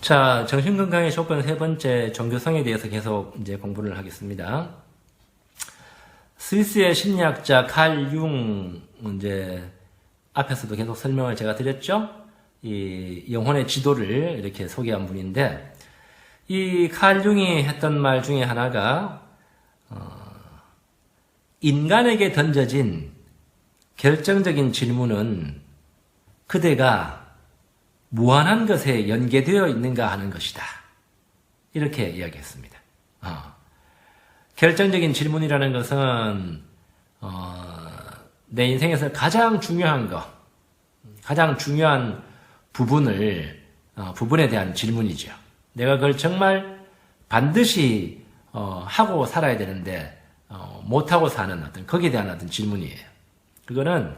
자, 정신건강의 조건 세 번째, 종교성에 대해서 계속 이제 공부를 하겠습니다. 스위스의 심리학자 칼 융, 이제, 앞에서도 계속 설명을 제가 드렸죠? 이 영혼의 지도를 이렇게 소개한 분인데, 이 칼 융이 했던 말 중에 하나가, 인간에게 던져진 결정적인 질문은 그대가 무한한 것에 연계되어 있는가 하는 것이다. 이렇게 이야기했습니다. 결정적인 질문이라는 것은 내 인생에서 가장 중요한 것, 가장 중요한 부분에 대한 질문이죠. 내가 그걸 정말 반드시 하고 살아야 되는데 못하고 사는 거기에 대한 어떤 질문이에요. 그거는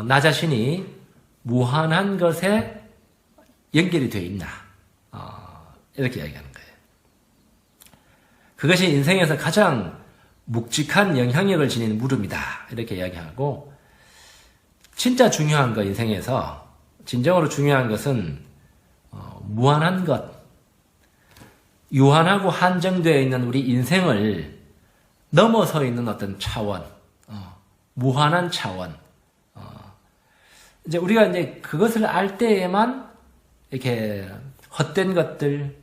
나 자신이 무한한 것에 연결이 되어 있나, 이렇게 이야기하는 거예요. 그것이 인생에서 가장 묵직한 영향력을 지니는 물음이다, 이렇게 이야기하고, 진짜 중요한 거, 인생에서 진정으로 중요한 것은 무한한 것, 유한하고 한정되어 있는 우리 인생을 넘어서 있는 어떤 차원, 무한한 차원. 이제 우리가 이제 그것을 알 때에만 이렇게 헛된 것들,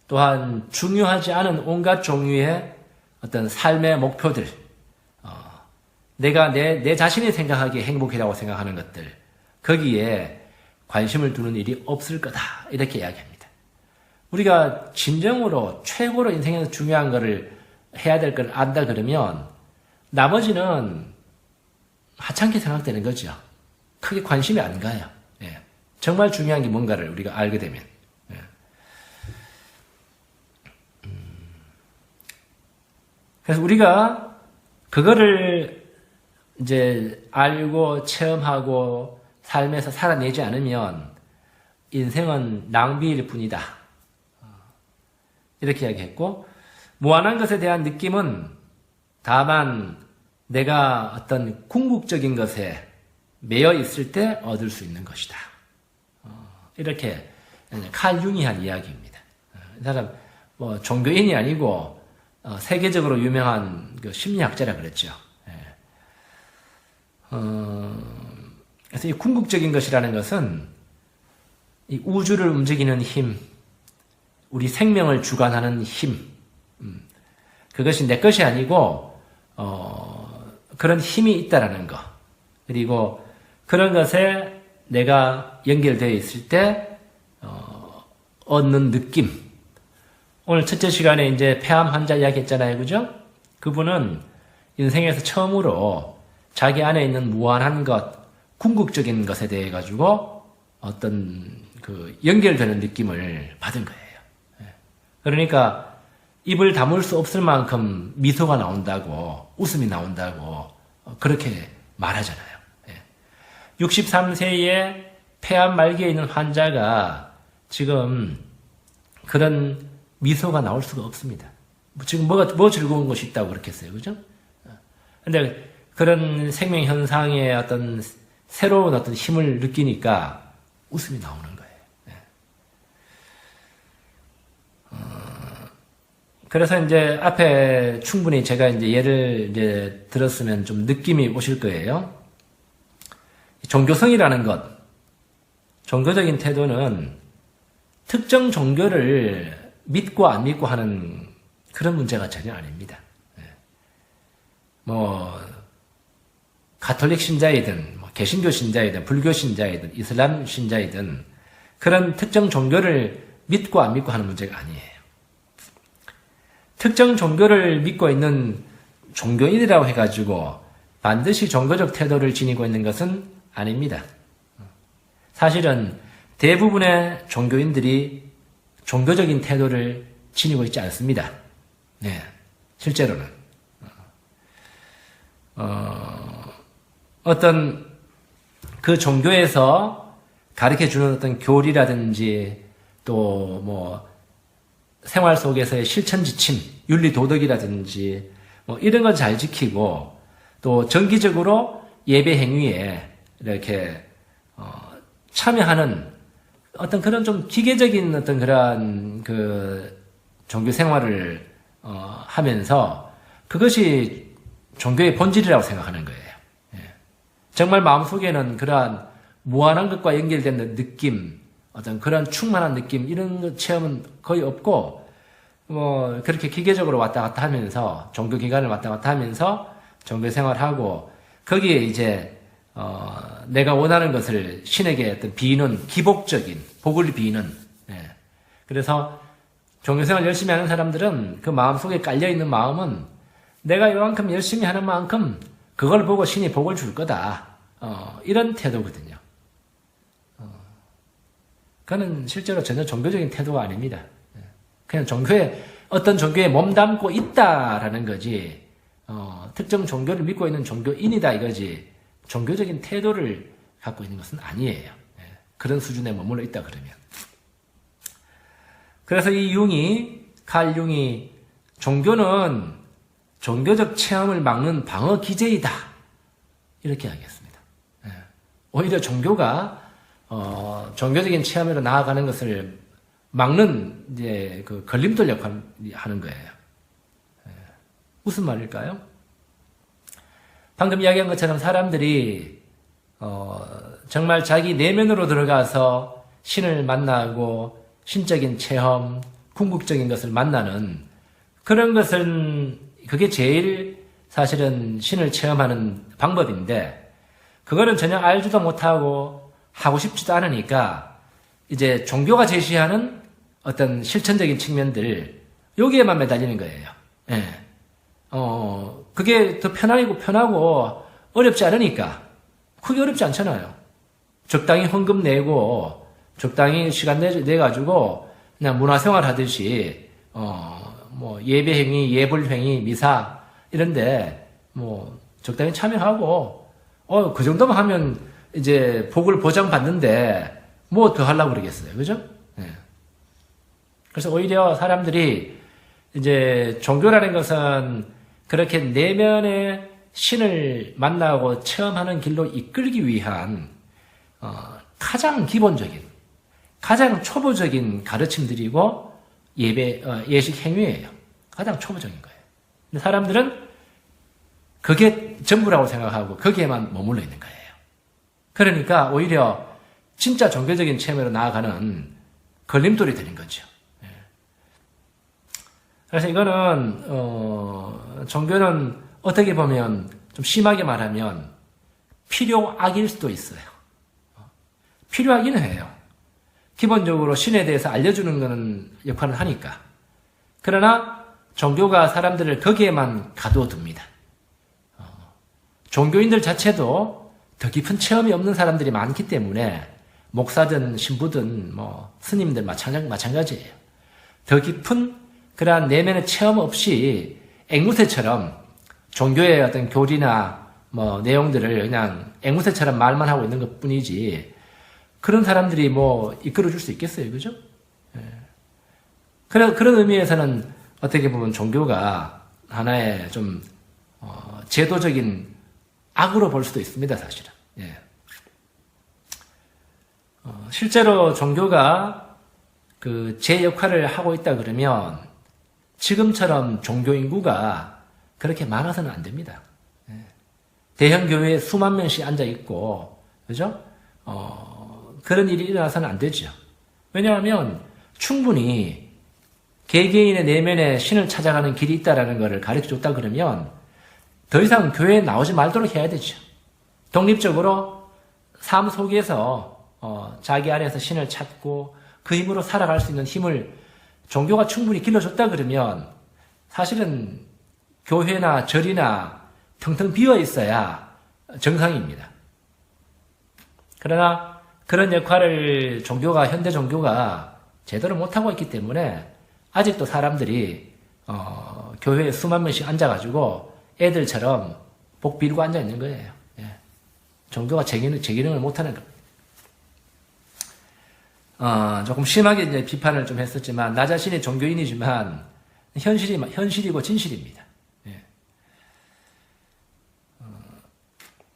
또한 중요하지 않은 온갖 종류의 어떤 삶의 목표들, 내가 내 자신이 생각하기에 행복이라고 생각하는 것들, 거기에 관심을 두는 일이 없을 거다, 이렇게 이야기합니다. 우리가 진정으로 최고로 인생에서 중요한 거를 해야 될 걸 안다 그러면 나머지는 하찮게 생각되는 거죠. 크게 관심이 안 가요. 예. 정말 중요한 게 뭔가를 우리가 알게 되면. 예. 그래서 우리가 그거를 이제 알고 체험하고 삶에서 살아내지 않으면 인생은 낭비일 뿐이다. 이렇게 이야기했고, 무한한 것에 대한 느낌은 다만 내가 어떤 궁극적인 것에 매여 있을 때 얻을 수 있는 것이다. 이렇게 칼 융이 한 이야기입니다. 이 사람 뭐 종교인이 아니고 세계적으로 유명한 그 심리학자라 그랬죠. 그래서 이 궁극적인 것이라는 것은 이 우주를 움직이는 힘, 우리 생명을 주관하는 힘, 그것이 내 것이 아니고 그런 힘이 있다라는 것, 그리고 그런 것에 내가 연결되어 있을 때 얻는 느낌. 오늘 첫째 시간에 이제 폐암 환자 이야기 했잖아요. 그죠? 그분은 인생에서 처음으로 자기 안에 있는 무한한 것, 궁극적인 것에 대해 가지고 어떤 그 연결되는 느낌을 받은 거예요. 그러니까 입을 다물 수 없을 만큼 미소가 나온다고, 웃음이 나온다고 그렇게 말하잖아요. 63세의 폐암 말기에 있는 환자가 지금 그런 미소가 나올 수가 없습니다. 지금 뭐 즐거운 것이 있다고 그렇게 했어요. 그죠? 근데 그런 생명 현상의 어떤 새로운 어떤 힘을 느끼니까 웃음이 나오는 거예요. 그래서 이제 앞에 충분히 제가 이제 예를 이제 들었으면 좀 느낌이 오실 거예요. 종교성이라는 것, 종교적인 태도는 특정 종교를 믿고 안 믿고 하는 그런 문제가 전혀 아닙니다. 뭐 가톨릭 신자이든 개신교 신자이든 불교 신자이든 이슬람 신자이든 그런 특정 종교를 믿고 안 믿고 하는 문제가 아니에요. 특정 종교를 믿고 있는 종교인이라고 해가지고 반드시 종교적 태도를 지니고 있는 것은 아닙니다. 사실은 대부분의 종교인들이 종교적인 태도를 지니고 있지 않습니다. 네, 실제로는. 어떤 그 종교에서 가르쳐주는 어떤 교리라든지 또 뭐 생활 속에서의 실천 지침, 윤리 도덕이라든지 뭐 이런 건 잘 지키고 또 정기적으로 예배 행위에 이렇게 참여하는 어떤 그런 좀 기계적인 어떤 그런 그 종교 생활을 하면서 그것이 종교의 본질이라고 생각하는 거예요. 예. 정말 마음속에는 그러한 무한한 것과 연결된 느낌, 어떤 그런 충만한 느낌 이런 체험은 거의 없고 뭐 그렇게 기계적으로 왔다 갔다 하면서 종교 기관을 왔다 갔다 하면서 종교 생활하고 거기에 이제 내가 원하는 것을 신에게 어떤 비는 기복적인 복을 비는 예. 그래서 종교생활 열심히 하는 사람들은 그 마음속에 깔려있는 마음은 내가 이만큼 열심히 하는 만큼 그걸 보고 신이 복을 줄 거다 이런 태도거든요. 그거는 실제로 전혀 종교적인 태도가 아닙니다. 그냥 어떤 종교에 몸담고 있다라는 거지 특정 종교를 믿고 있는 종교인이다 이거지 종교적인 태도를 갖고 있는 것은 아니에요. 그런 수준에 머물러 있다 그러면. 그래서 칼 융이 종교는 종교적 체험을 막는 방어 기제이다 이렇게 하겠습니다. 오히려 종교가 종교적인 체험으로 나아가는 것을 막는 이제 그 걸림돌 역할을 하는 거예요. 무슨 말일까요? 방금 이야기한 것처럼 사람들이 정말 자기 내면으로 들어가서 신을 만나고 신적인 체험, 궁극적인 것을 만나는 그런 것은 그게 제일 사실은 신을 체험하는 방법인데 그거는 전혀 알지도 못하고 하고 싶지도 않으니까 이제 종교가 제시하는 어떤 실천적인 측면들 여기에만 매달리는 거예요. 예. 그게 더 편하고 어렵지 않으니까 크게 어렵지 않잖아요. 적당히 헌금 내고 적당히 시간 내가지고 그냥 문화생활 하듯이 뭐 예배행위, 예불행위, 미사 이런데 뭐 적당히 참여하고 그 정도만 하면 이제 복을 보장받는데 뭐 더 하려고 그러겠어요. 그죠? 네. 그래서 오히려 사람들이 이제 종교라는 것은 그렇게 내면의 신을 만나고 체험하는 길로 이끌기 위한 가장 기본적인, 가장 초보적인 가르침들이고 예식 행위예요. 가장 초보적인 거예요. 근데 사람들은 그게 전부라고 생각하고 거기에만 머물러 있는 거예요. 그러니까 오히려 진짜 종교적인 체험으로 나아가는 걸림돌이 되는 거죠. 그래서 이거는 종교는 어떻게 보면 좀 심하게 말하면 필요악일 수도 있어요. 필요하기는 해요. 기본적으로 신에 대해서 알려주는 거는 역할을 하니까. 그러나 종교가 사람들을 거기에만 가둬둡니다. 종교인들 자체도 더 깊은 체험이 없는 사람들이 많기 때문에 목사든 신부든 뭐 스님들 마찬가지예요. 더 깊은 그러한 내면의 체험 없이 앵무새처럼 종교의 어떤 교리나 뭐 내용들을 그냥 앵무새처럼 말만 하고 있는 것 뿐이지 그런 사람들이 뭐 이끌어줄 수 있겠어요. 그죠? 그런 의미에서는 어떻게 보면 종교가 하나의 좀 제도적인 악으로 볼 수도 있습니다. 사실은. 예. 실제로 종교가 제 역할을 하고 있다 그러면 지금처럼 종교 인구가 그렇게 많아서는 안 됩니다. 대형 교회에 수만 명씩 앉아 있고, 그죠? 그런 일이 일어나서는 안 되죠. 왜냐하면 충분히 개개인의 내면에 신을 찾아가는 길이 있다라는 것을 가르쳐 줬다 그러면 더 이상 교회에 나오지 말도록 해야 되죠. 독립적으로 삶 속에서 자기 안에서 신을 찾고 그 힘으로 살아갈 수 있는 힘을 종교가 충분히 길러줬다 그러면 사실은 교회나 절이나 텅텅 비어 있어야 정상입니다. 그러나 그런 역할을 현대 종교가 제대로 못하고 있기 때문에 아직도 사람들이 교회에 수만 명씩 앉아가지고 애들처럼 복 빌고 앉아 있는 거예요. 예. 종교가 제 기능을 못하는 겁니다. 조금 심하게 이제 비판을 좀 했었지만 나 자신이 종교인이지만 현실이고 진실입니다. 예.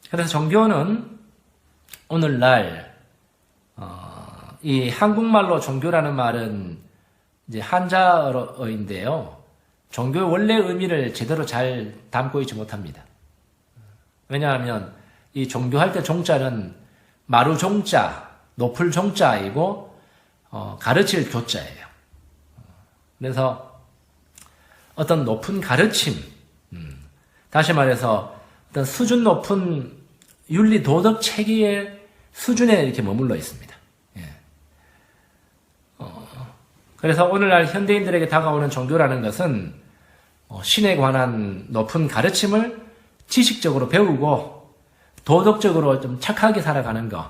그래서 종교는 오늘날 이 한국말로 종교라는 말은 이제 한자어인데요. 종교의 원래 의미를 제대로 잘 담고 있지 못합니다. 왜냐하면 이 종교할 때 종자는 마루 종자, 높을 종자이고 가르칠 교자예요. 그래서 어떤 높은 가르침, 다시 말해서 어떤 수준 높은 윤리 도덕 체계의 수준에 이렇게 머물러 있습니다. 예. 그래서 오늘날 현대인들에게 다가오는 종교라는 것은 신에 관한 높은 가르침을 지식적으로 배우고 도덕적으로 좀 착하게 살아가는 것,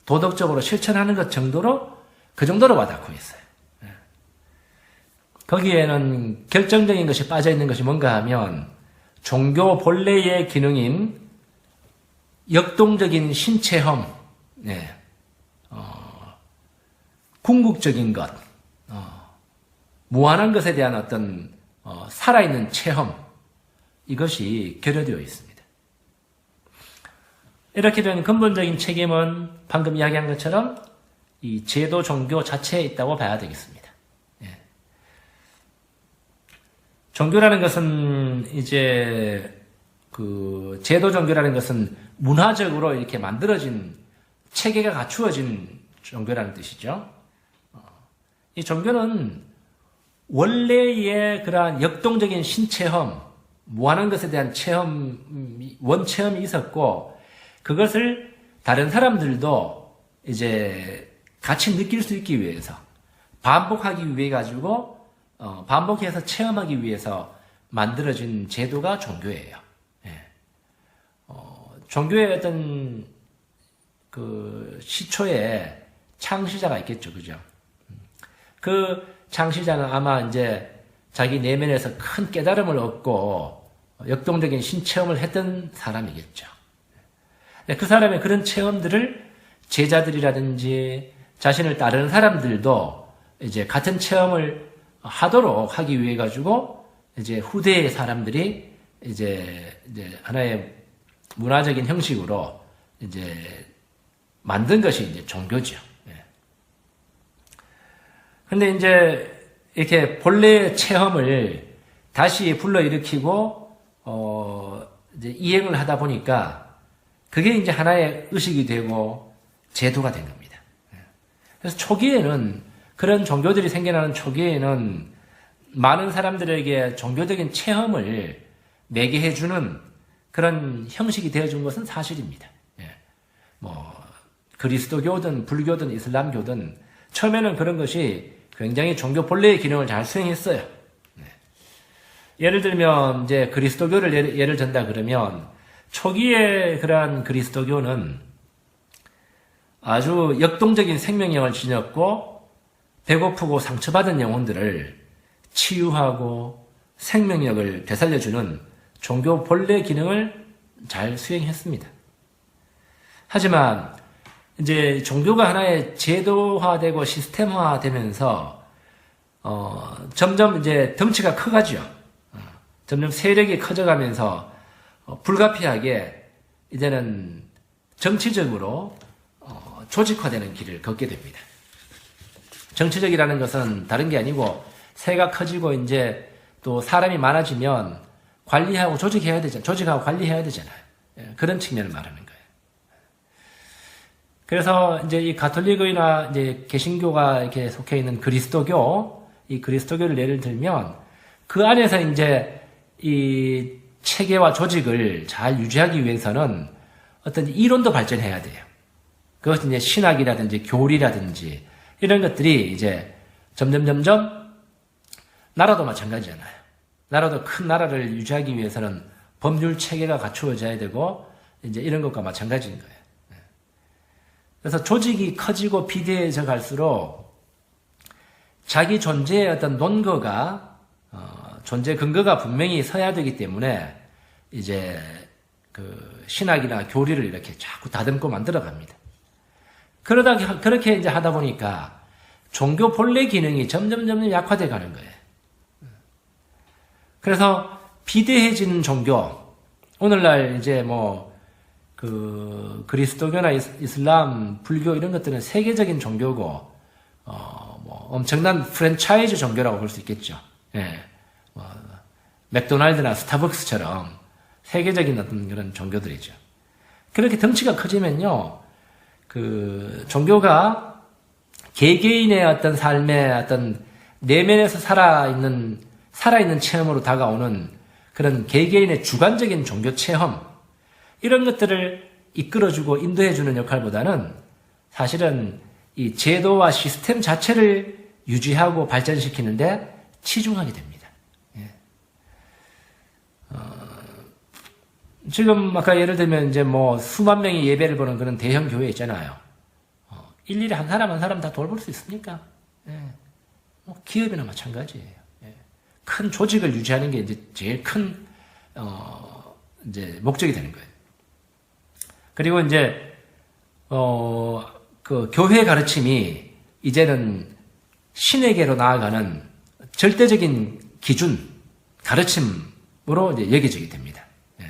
도덕적으로 실천하는 것 정도로 그 정도로 와닿고 있어요. 예. 거기에는 결정적인 것이 빠져 있는 것이 뭔가 하면 종교 본래의 기능인 역동적인 신체험, 네. 궁극적인 것, 무한한 것에 대한 어떤 살아있는 체험, 이것이 결여되어 있습니다. 이렇게 된 근본적인 책임은 방금 이야기한 것처럼 이 제도 종교 자체에 있다고 봐야 되겠습니다. 예. 종교라는 것은 이제 그 제도 종교라는 것은 문화적으로 이렇게 만들어진 체계가 갖추어진 종교라는 뜻이죠. 이 종교는 원래의 그러한 역동적인 신체험, 무한한 것에 대한 원체험이 있었고, 그것을 다른 사람들도 이제 같이 느낄 수 있기 위해서, 반복하기 위해 가지고, 반복해서 체험하기 위해서 만들어진 제도가 종교예요. 예. 종교의 어떤 그 시초에 창시자가 있겠죠, 그죠? 그 창시자는 아마 이제 자기 내면에서 큰 깨달음을 얻고 역동적인 신체험을 했던 사람이겠죠. 그 사람의 그런 체험들을 제자들이라든지 자신을 따르는 사람들도 이제 같은 체험을 하도록 하기 위해 가지고 이제 후대의 사람들이 이제 하나의 문화적인 형식으로 이제 만든 것이 이제 종교죠. 근데 이제 이렇게 본래의 체험을 다시 불러일으키고 이제 이행을 하다 보니까 그게 이제 하나의 의식이 되고 제도가 된 겁니다. 그래서 초기에는 그런 종교들이 생겨나는 초기에는 많은 사람들에게 종교적인 체험을 내게 해주는 그런 형식이 되어준 것은 사실입니다. 그리스도교든 불교든 이슬람교든 처음에는 그런 것이 굉장히 종교 본래의 기능을 잘 수행했어요. 예를 들면 이제 그리스도교를 예를 든다 그러면 초기에 그러한 그리스도교는 아주 역동적인 생명력을 지녔고 배고프고 상처받은 영혼들을 치유하고 생명력을 되살려주는 종교 본래 기능을 잘 수행했습니다. 하지만 이제 종교가 하나의 제도화되고 시스템화되면서 점점 이제 덩치가 커가죠. 점점 세력이 커져가면서 불가피하게 이제는 정치적으로 조직화되는 길을 걷게 됩니다. 정치적이라는 것은 다른 게 아니고 세가 커지고 이제 또 사람이 많아지면 관리하고 조직해야 되잖아요. 조직하고 관리해야 되잖아요. 그런 측면을 말하는 거예요. 그래서 이제 이 가톨릭이나 이제 개신교가 이렇게 속해 있는 그리스도교, 이 그리스도교를 예를 들면 그 안에서 이제 이 체계와 조직을 잘 유지하기 위해서는 어떤 이론도 발전해야 돼요. 그것은 이제 신학이라든지 교리라든지 이런 것들이 이제 점점 나라도 마찬가지잖아요. 나라도 큰 나라를 유지하기 위해서는 법률 체계가 갖추어져야 되고 이제 이런 것과 마찬가지인 거예요. 그래서 조직이 커지고 비대해져 갈수록 자기 존재의 어떤 논거가 존재 근거가 분명히 서야 되기 때문에 이제 그 신학이나 교리를 이렇게 자꾸 다듬고 만들어 갑니다. 그렇게 이제 하다 보니까 종교 본래 기능이 점점 약화돼 가는 거예요. 그래서 비대해지는 종교, 오늘날 이제 그리스도교나 이슬람, 불교 이런 것들은 세계적인 종교고 엄청난 프랜차이즈 종교라고 볼 수 있겠죠. 예. 맥도날드나 스타벅스처럼 세계적인 어떤 그런 종교들이죠. 그렇게 덩치가 커지면요, 그 종교가 개개인의 어떤 삶의 어떤 내면에서 살아있는 체험으로 다가오는 그런 개개인의 주관적인 종교 체험, 이런 것들을 이끌어주고 인도해주는 역할보다는 사실은 이 제도와 시스템 자체를 유지하고 발전시키는데 치중하게 됩니다. 예. 지금 아까 예를 들면 이제 뭐 수만 명이 예배를 보는 그런 대형 교회 있잖아요. 일일이 한 사람 다 돌볼 수 있습니까? 예. 뭐 기업이나 마찬가지예요. 예. 큰 조직을 유지하는 게 이제 제일 큰 이제 목적이 되는 거예요. 그리고 이제 그 교회 가르침이 이제는 신에게로 나아가는 절대적인 기준, 가르침으로 이제 여겨지게 됩니다. 예.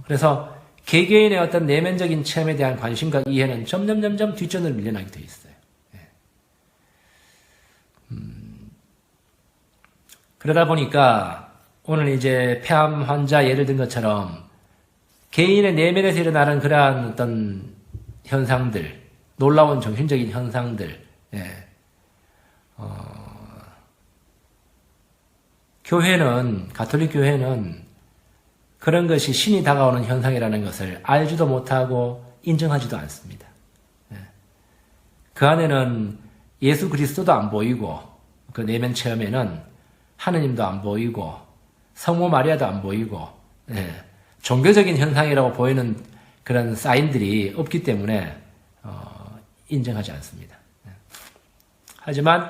그래서 개개인의 어떤 내면적인 체험에 대한 관심과 이해는 점점 뒷전으로 밀려나게 돼 있어요. 예. 그러다 보니까 오늘 이제 폐암 환자 예를 든 것처럼 개인의 내면에서 일어나는 그러한 어떤 현상들, 놀라운 정신적인 현상들, 예. 교회는, 가톨릭 교회는 그런 것이 신이 다가오는 현상이라는 것을 알지도 못하고 인정하지도 않습니다. 예. 그 안에는 예수 그리스도도 안 보이고, 그 내면 체험에는 하느님도 안 보이고, 성모 마리아도 안 보이고, 예. 종교적인 현상이라고 보이는 그런 사인들이 없기 때문에 인정하지 않습니다. 하지만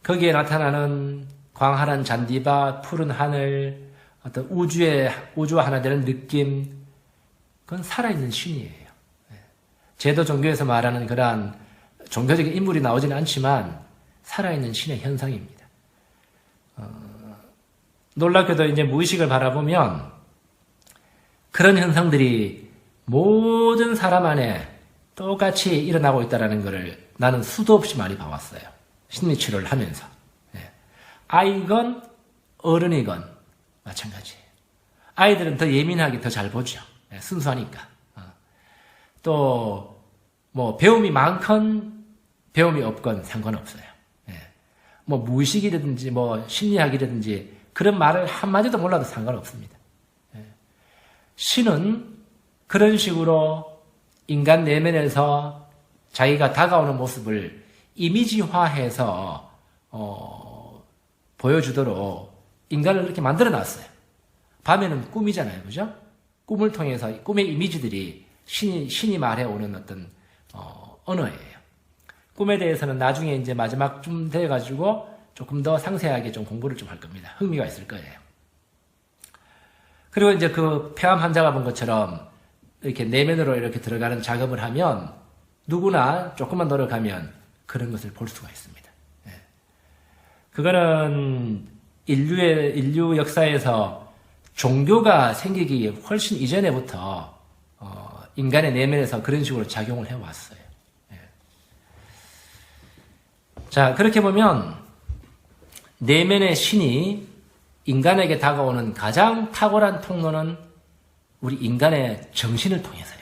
거기에 나타나는 광활한 잔디밭, 푸른 하늘, 어떤 우주와 하나 되는 느낌, 그건 살아있는 신이에요. 제도 종교에서 말하는 그러한 종교적인 인물이 나오지는 않지만 살아있는 신의 현상입니다. 놀랍게도 이제 무의식을 바라보면 그런 현상들이 모든 사람 안에 똑같이 일어나고 있다는 것을 나는 수도 없이 많이 봐왔어요. 심리치료를 하면서. 예. 아이건 어른이건 마찬가지예요. 아이들은 더 예민하게 더 잘 보죠. 예, 순수하니까. 또 뭐 배움이 많건 배움이 없건 상관없어요. 예. 뭐 무의식이라든지 뭐 심리학이라든지 그런 말을 한마디도 몰라도 상관없습니다. 예. 신은 그런 식으로 인간 내면에서 자기가 다가오는 모습을 이미지화해서 보여주도록 인간을 그렇게 만들어 놨어요. 밤에는 꿈이잖아요. 그죠? 꿈을 통해서 꿈의 이미지들이 신이 말해오는 어떤 언어예요. 꿈에 대해서는 나중에 이제 마지막쯤 돼가지고 조금 더 상세하게 좀 공부를 좀 할 겁니다. 흥미가 있을 거예요. 그리고 이제 그 폐암 환자가 본 것처럼 이렇게 내면으로 이렇게 들어가는 작업을 하면 누구나 조금만 노력하면 그런 것을 볼 수가 있습니다. 예. 그거는 인류 역사에서 종교가 생기기 훨씬 이전에부터 인간의 내면에서 그런 식으로 작용을 해왔어요. 예. 자, 그렇게 보면 내면의 신이 인간에게 다가오는 가장 탁월한 통로는 우리 인간의 정신을 통해서예요.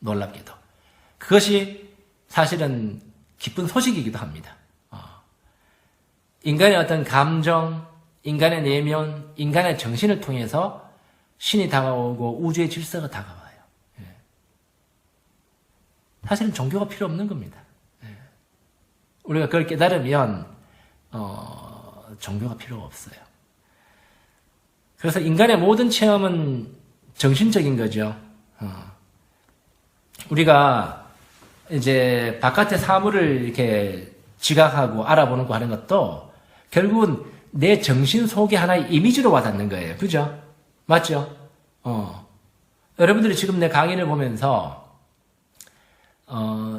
놀랍게도. 그것이 사실은 기쁜 소식이기도 합니다. 인간의 어떤 감정, 인간의 내면, 인간의 정신을 통해서 신이 다가오고 우주의 질서가 다가와요. 예. 사실은 종교가 필요 없는 겁니다. 예. 우리가 그걸 깨달으면 종교가 필요가 없어요. 그래서 인간의 모든 체험은 정신적인 거죠. 우리가 이제 바깥의 사물을 이렇게 지각하고 알아보는 거 하는 것도 결국은 내 정신 속에 하나의 이미지로 와닿는 거예요. 그죠? 맞죠? 여러분들이 지금 내 강의를 보면서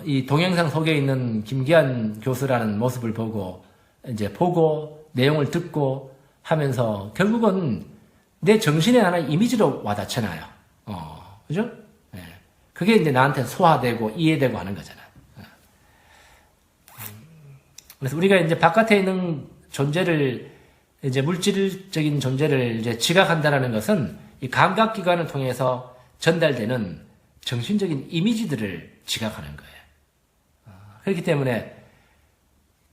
이 동영상 속에 있는 김기한 교수라는 모습을 보고 내용을 듣고 하면서 결국은 내 정신에 하나의 이미지로 와닿잖아요. 그죠? 네. 그게 이제 나한테 소화되고 이해되고 하는 거잖아요. 그래서 우리가 이제 바깥에 있는 존재를 이제 물질적인 존재를 이제 지각한다라는 것은 이 감각기관을 통해서 전달되는 정신적인 이미지들을 지각하는 거예요. 그렇기 때문에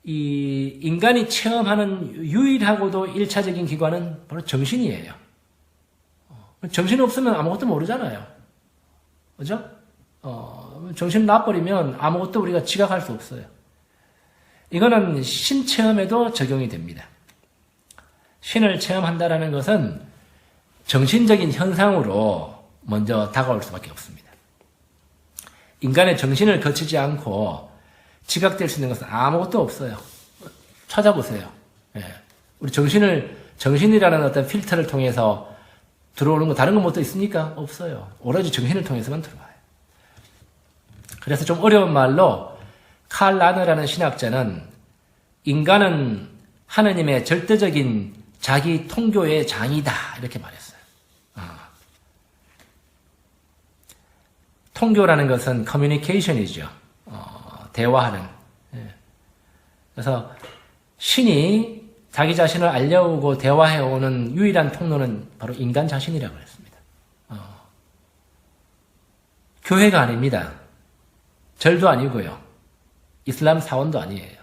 이 인간이 체험하는 유일하고도 1차적인 기관은 바로 정신이에요. 정신이 없으면 아무것도 모르잖아요. 그죠? 정신 놔버리면 아무것도 우리가 지각할 수 없어요. 이거는 신체험에도 적용이 됩니다. 신을 체험한다라는 것은 정신적인 현상으로 먼저 다가올 수밖에 없습니다. 인간의 정신을 거치지 않고 지각될 수 있는 것은 아무것도 없어요. 찾아보세요. 예. 우리 정신이라는 어떤 필터를 통해서 들어오는 거 다른 건 뭐 또 있습니까? 없어요. 오로지 정신을 통해서만 들어와요. 그래서 좀 어려운 말로 칼 라너라는 신학자는 인간은 하느님의 절대적인 자기 통교의 장이다 이렇게 말했어요. 통교라는 것은 커뮤니케이션이죠. 대화하는. 그래서 신이 자기 자신을 알려오고 대화해오는 유일한 통로는 바로 인간 자신이라고 했습니다. 교회가 아닙니다. 절도 아니고요. 이슬람 사원도 아니에요.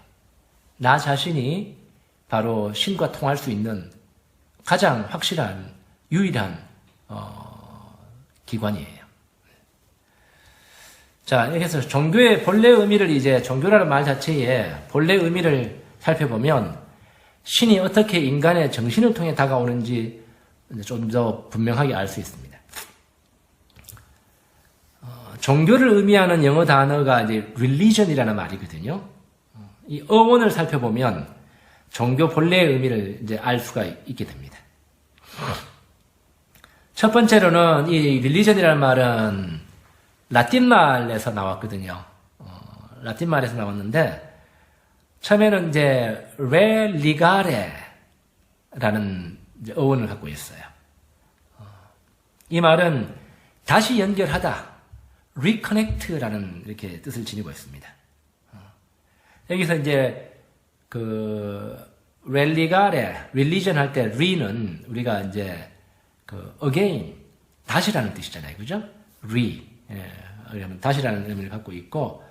나 자신이 바로 신과 통할 수 있는 가장 확실한 유일한 기관이에요. 자, 이렇게 해서 종교의 본래 의미를 이제 종교라는 말 자체의 본래 의미를 살펴보면 신이 어떻게 인간의 정신을 통해 다가오는지 좀 더 분명하게 알 수 있습니다. 종교를 의미하는 영어 단어가 이제 religion이라는 말이거든요. 이 어원을 살펴보면 종교 본래의 의미를 이제 알 수가 있게 됩니다. 첫 번째로는 이 religion이라는 말은 라틴 말에서 나왔거든요. 라틴 말에서 나왔는데 처음에는 이제 religare라는 어원을 갖고 있어요. 이 말은 다시 연결하다, reconnect라는 이렇게 뜻을 지니고 있습니다. 여기서 이제 그 religare, religion 할 때 re는 우리가 이제 그 again, 다시라는 뜻이잖아요, 그죠? re, 그러면 다시라는 의미를 갖고 있고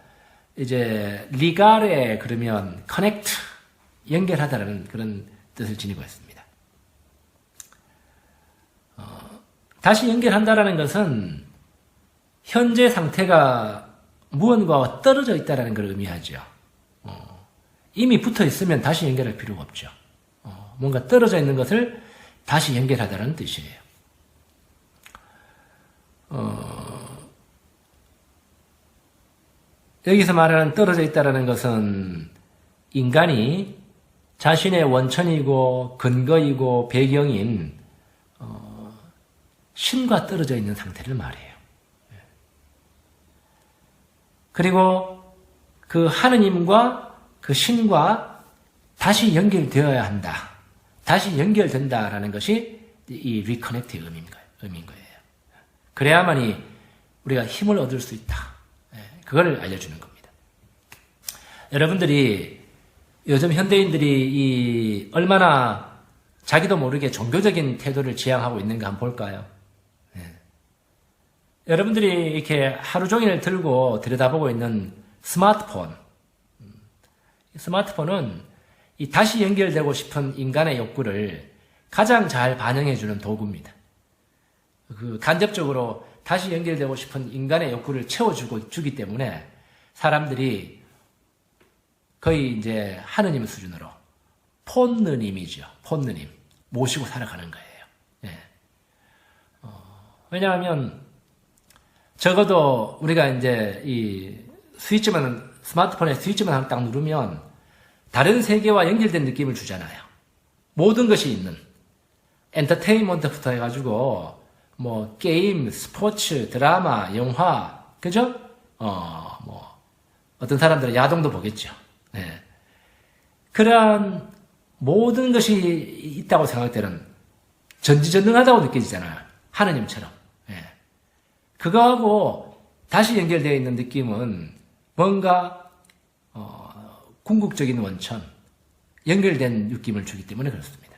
이제 ligare 그러면 connect, 연결하다라는 그런 뜻을 지니고 있습니다. 다시 연결한다라는 것은 현재 상태가 무언가와 떨어져 있다는 걸 의미하죠. 이미 붙어 있으면 다시 연결할 필요가 없죠. 뭔가 떨어져 있는 것을 다시 연결하다는 뜻이에요. 여기서 말하는 떨어져 있다는 것은 인간이 자신의 원천이고 근거이고 배경인 신과 떨어져 있는 상태를 말해요. 그리고 그 하느님과 그 신과 다시 연결되어야 한다. 다시 연결된다라는 것이 이 리커넥트의 의미인 거예요. 그래야만이 우리가 힘을 얻을 수 있다. 그걸 알려주는 겁니다. 여러분들이 요즘 현대인들이 얼마나 자기도 모르게 종교적인 태도를 지향하고 있는가 한번 볼까요? 여러분들이 이렇게 하루 종일 들고 들여다보고 있는 스마트폰. 스마트폰은 이 다시 연결되고 싶은 인간의 욕구를 가장 잘 반영해주는 도구입니다. 그 간접적으로 다시 연결되고 싶은 인간의 욕구를 채워주기 때문에 사람들이 거의 이제 하느님 수준으로 폰느님이죠. 폰느님. 모시고 살아가는 거예요. 예. 왜냐하면 적어도 우리가 이제 이 스위치만, 스마트폰에 스위치만 딱 누르면 다른 세계와 연결된 느낌을 주잖아요. 모든 것이 있는 엔터테인먼트부터 해가지고 뭐 게임, 스포츠, 드라마, 영화, 그죠? 뭐 어떤 사람들은 야동도 보겠죠. 네. 그러한 모든 것이 있다고 생각할 때는 전지전능하다고 느껴지잖아요. 하느님처럼. 네. 그거하고 다시 연결되어 있는 느낌은 뭔가 궁극적인 원천, 연결된 느낌을 주기 때문에 그렇습니다.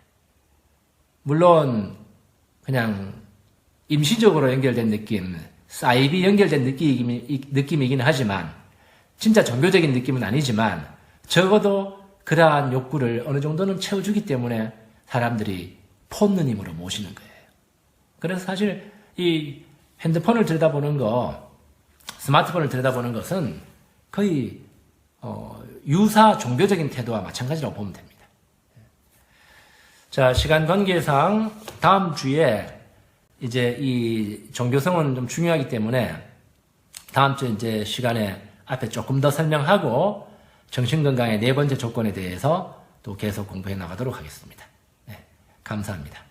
물론 그냥 임시적으로 연결된 느낌, 사이비 연결된 느낌이긴 하지만 진짜 종교적인 느낌은 아니지만 적어도 그러한 욕구를 어느 정도는 채워주기 때문에 사람들이 폰느님으로 모시는 거예요. 그래서 사실 이 핸드폰을 들여다보는 거, 스마트폰을 들여다보는 것은 거의 유사 종교적인 태도와 마찬가지라고 보면 됩니다. 자, 시간 관계상 다음 주에 이제 이 종교성은 좀 중요하기 때문에 다음 주 이제 시간에 앞에 조금 더 설명하고 정신건강의 네 번째 조건에 대해서 또 계속 공부해 나가도록 하겠습니다. 네, 감사합니다.